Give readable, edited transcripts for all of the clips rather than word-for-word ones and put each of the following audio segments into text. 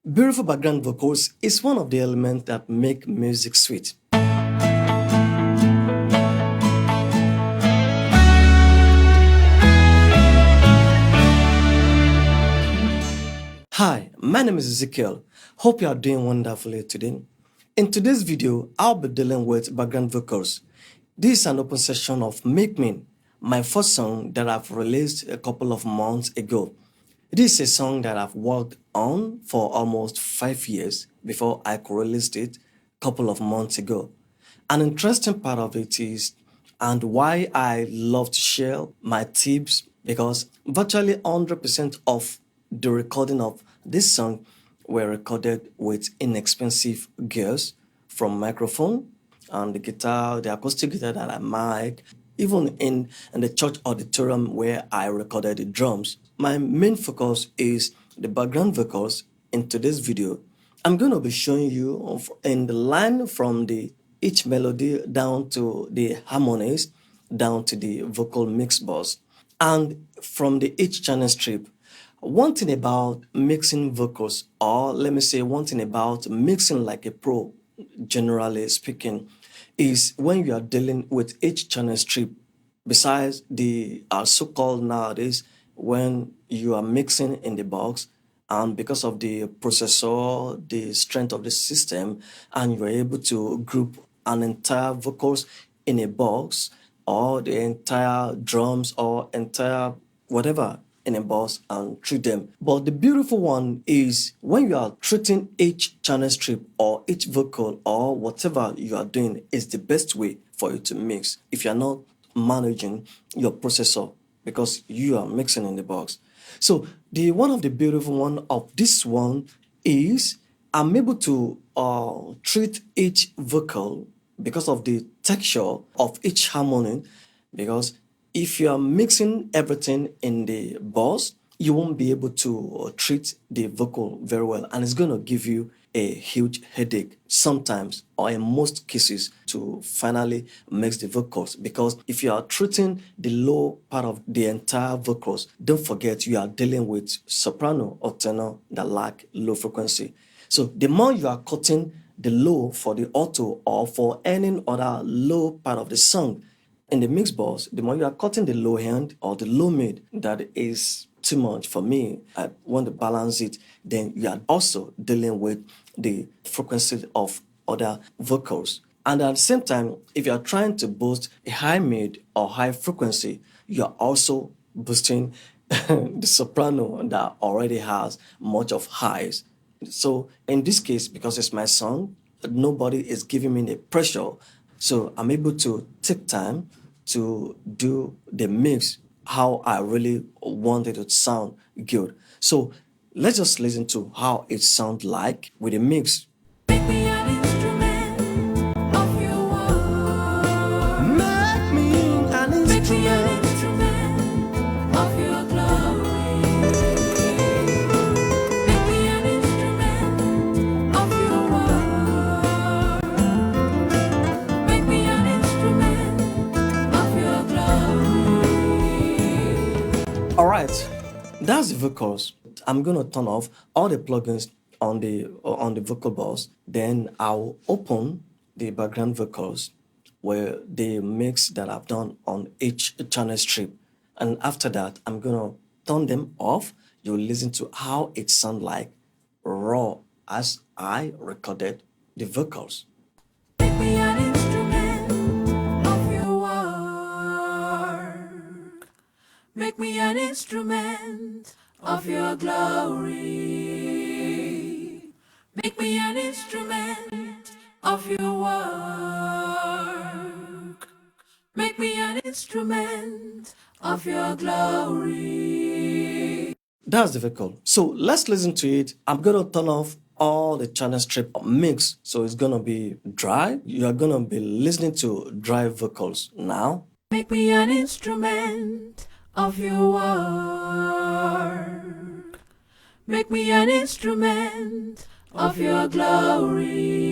Beautiful background vocals is one of the elements that make music sweet. Hi, my name is Ezekiel. Hope you are doing wonderfully today. In today's video, I'll be dealing with background vocals. This is an open session of Make Me, my first song that I've released a couple of months ago. This is a song that I've worked on for almost 5 years before I released it a couple of months ago. An interesting part of it is, and why I love to share my tips, because virtually 100% of the recording of this song were recorded with inexpensive gears, from microphone and the guitar, the acoustic guitar that I mic, even in the church auditorium where I recorded the drums. My main focus is the background vocals. In today's video, I'm going to be showing you in the line from the each melody down to the harmonies, down to the vocal mix bus, and from the each channel strip. One thing about mixing vocals, or let me say one thing about mixing like a pro, generally speaking, is when you are dealing with each channel strip, besides the so-called nowadays, when you are mixing in the box, and because of the processor, the strength of the system, and you're able to group an entire vocals in a box, or the entire drums, or entire whatever in a box, and treat them. But the beautiful one is when you are treating each channel strip or each vocal or whatever you are doing is the best way for you to mix if you're not managing your processor, because you are mixing in the box. So the one of the beautiful one of this one is I'm able to treat each vocal because of the texture of each harmony, because if you are mixing everything in the bus, you won't be able to treat the vocal very well, and it's going to give you a huge headache sometimes, or in most cases, to finally mix the vocals. Because if you are treating the low part of the entire vocals, don't forget you are dealing with soprano or tenor that lack low frequency. So the more you are cutting the low for the alto or for any other low part of the song in the mix box, the more you are cutting the low end or the low mid, that is too much for me. I want to balance it. Then you are also dealing with the frequency of other vocals. And at the same time, if you are trying to boost a high mid or high frequency, you are also boosting the soprano that already has much of highs. So in this case, because it's my song, nobody is giving me the pressure. So I'm able to take time to do the mix how I really want it to sound good. So let's just listen to how it sounds like with the mix. Make me an instrument of your word. Make me an Make me an instrument. instrument of your glory. Make me an instrument of your word. Make me an instrument of your glory. All right, that's the vocals. I'm gonna turn off all the plugins on the vocal box. Then I'll open the background vocals where the mix that I've done on each channel strip, and after that I'm gonna turn them off. You'll listen to how it sounds like raw as I recorded the vocals. Make me an instrument of your word. Make me an instrument of your glory. Make me an instrument of your work. Make me an instrument of your glory. That's the vocal. So let's listen to it. I'm gonna turn off all the channel strip mix, so it's gonna be dry. You are gonna be listening to dry vocals now. Make me an instrument of your work. Make me an instrument of your glory.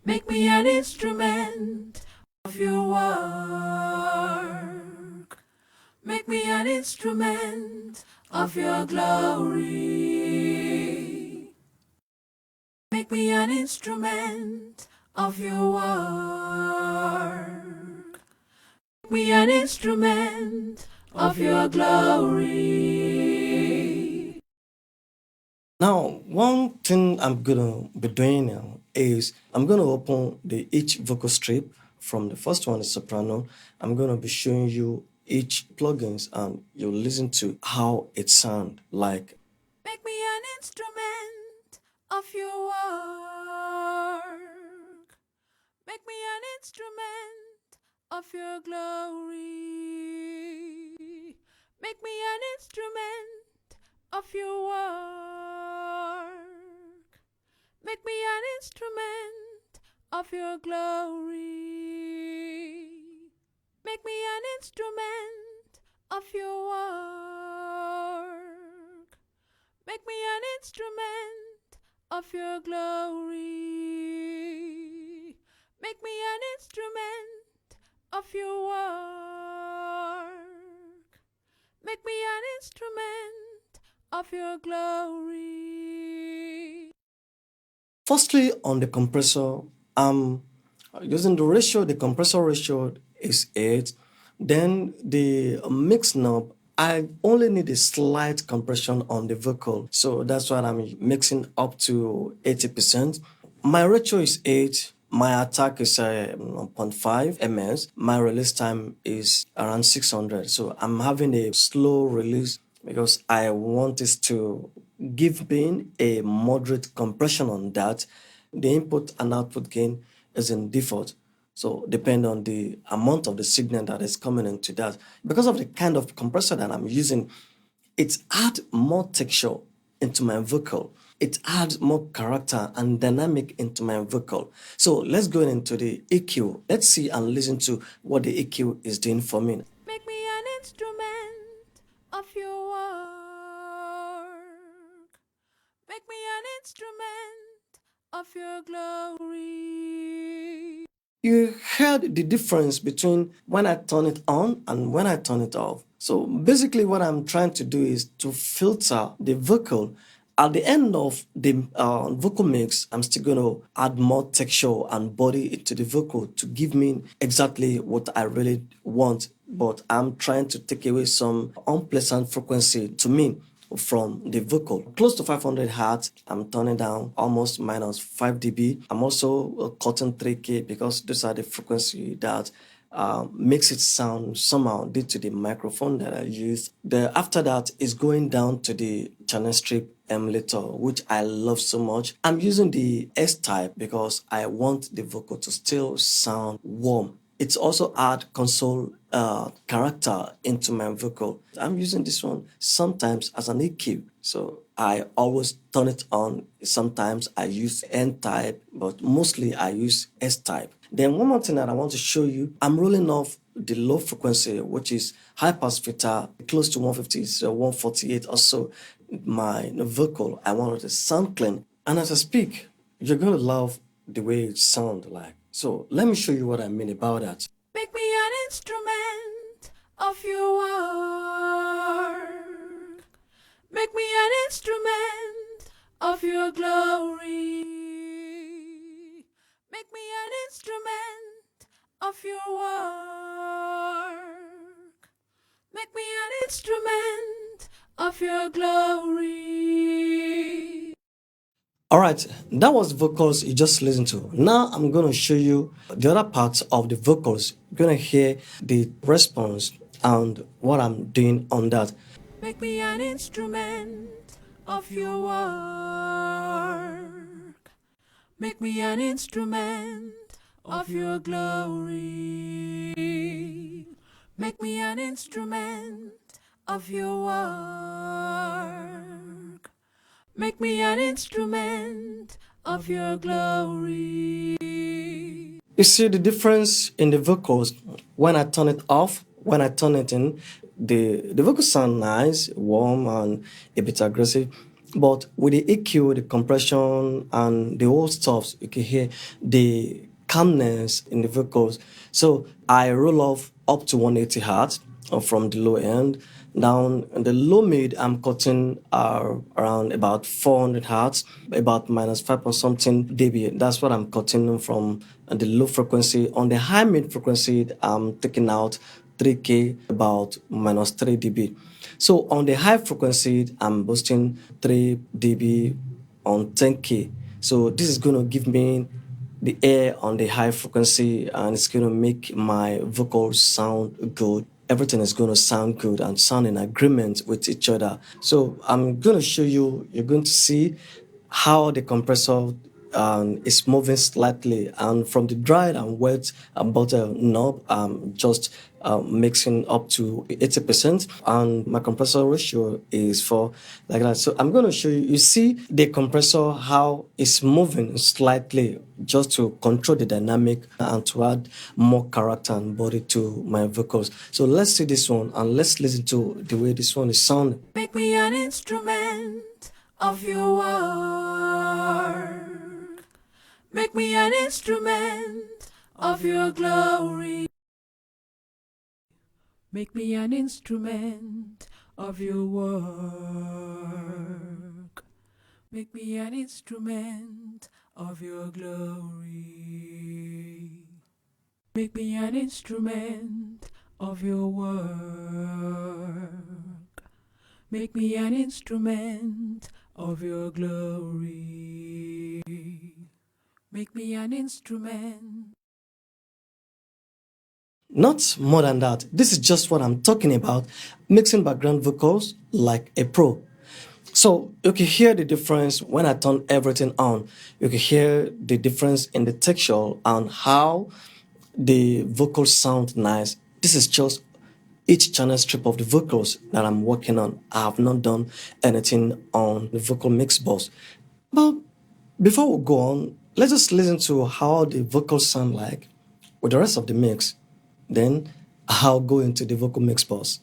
Make me an instrument of your work. Make me an instrument of your glory. Make me an instrument of your work. Make me an instrument of your glory. Now, one thing I'm gonna be doing now is I'm gonna open each vocal strip from the first one, the soprano. I'm gonna be showing you each plugins and you'll listen to how it sounds like. Make me an instrument of your work. Make me an instrument of your glory. Make me an instrument of your work. Make me an instrument of your glory. Make me an instrument of your work. Make me an instrument of your glory. Make me an instrument of your work. Make me an instrument of your glory. Firstly, on the compressor, I'm using the ratio, the compressor ratio is 8. Then the mix knob, I only need a slight compression on the vocal. So that's why I'm mixing up to 80%. My ratio is 8. My attack is 0.5 ms. My release time is around 600. So I'm having a slow release because I want it to give me a moderate compression on that. The input and output gain is in default. So depend on the amount of the signal that is coming into that. Because of the kind of compressor that I'm using, it adds more texture into my vocal. It adds more character and dynamic into my vocal. So let's go into the EQ. Let's see and listen to what the EQ is doing for me. Make me an instrument of your work. Make me an instrument of your glory. You heard the difference between when I turn it on and when I turn it off. So basically what I'm trying to do is to filter the vocal. At the end of the vocal mix, I'm still going to add more texture and body into the vocal to give me exactly what I really want. But I'm trying to take away some unpleasant frequency to me from the vocal. Close to 500 hertz, I'm turning down almost minus 5 dB. I'm also cutting 3K because those are the frequency that makes it sound somehow due to the microphone that I use. After that is going down to the channel strip emulator, which I love so much. I'm using the S type because I want the vocal to still sound warm. It's also add console character into my vocal. I'm using this one sometimes as an EQ. So I always turn it on. Sometimes I use N type, but mostly I use S type. Then one more thing that I want to show you, I'm rolling off the low frequency, which is high pass filter, close to 150, so 148 or so. My vocal, I want it to sound clean. And as I speak, you're going to love the way it sounds like. So let me show you what I mean about that. Make me an instrument of your work. Make me an instrument of your glory. Make me an instrument of your work. Make me an instrument of your glory. All right, that was vocals you just listened to. Now I'm going to show you the other parts of the vocals. You're going to hear the response and what I'm doing on that. Make me an instrument of your work. Make me an instrument of your glory. Make me an instrument of your work. Make me an instrument of your glory. You see the difference in the vocals when I turn it off, when I turn it in. The vocals sound nice, warm, and a bit aggressive. But with the EQ, the compression, and the whole stuff, you can hear the calmness in the vocals. So I roll off up to 180 hertz from the low end. Down in the low mid, I'm cutting around about 400 hertz, about minus 5 or something dB. That's what I'm cutting from the low frequency. On the high mid frequency, I'm taking out 3K, about minus 3 dB. So on the high frequency, I'm boosting 3 dB on 10K. So this is going to give me the air on the high frequency, and it's going to make my vocals sound good. Everything is going to sound good and sound in agreement with each other. So I'm going to show you, you're going to see how the compressor is moving slightly, and from the dried and wet butter knob, just mixing up to 80%, and my compressor ratio is for like that. So I'm going to show you, you see the compressor, how it's moving slightly just to control the dynamic and to add more character and body to my vocals. So let's see this one and let's listen to the way this one is sounding. Make me an instrument of your work. Make me an instrument of your glory. Make me an instrument of your work. Make me an instrument of your glory. Make me an instrument of your work. Make me an instrument of your glory. Make me an instrument. Not more than that. This is just what I'm talking about, mixing background vocals like a pro. So you can hear the difference when I turn everything on. You can hear the difference in the texture and how the vocals sound nice. This is just each channel strip of the vocals that I'm working on. I have not done anything on the vocal mix bus. But before we go on, let's just listen to how the vocals sound like with the rest of the mix. Then I'll go into the vocal mix bus.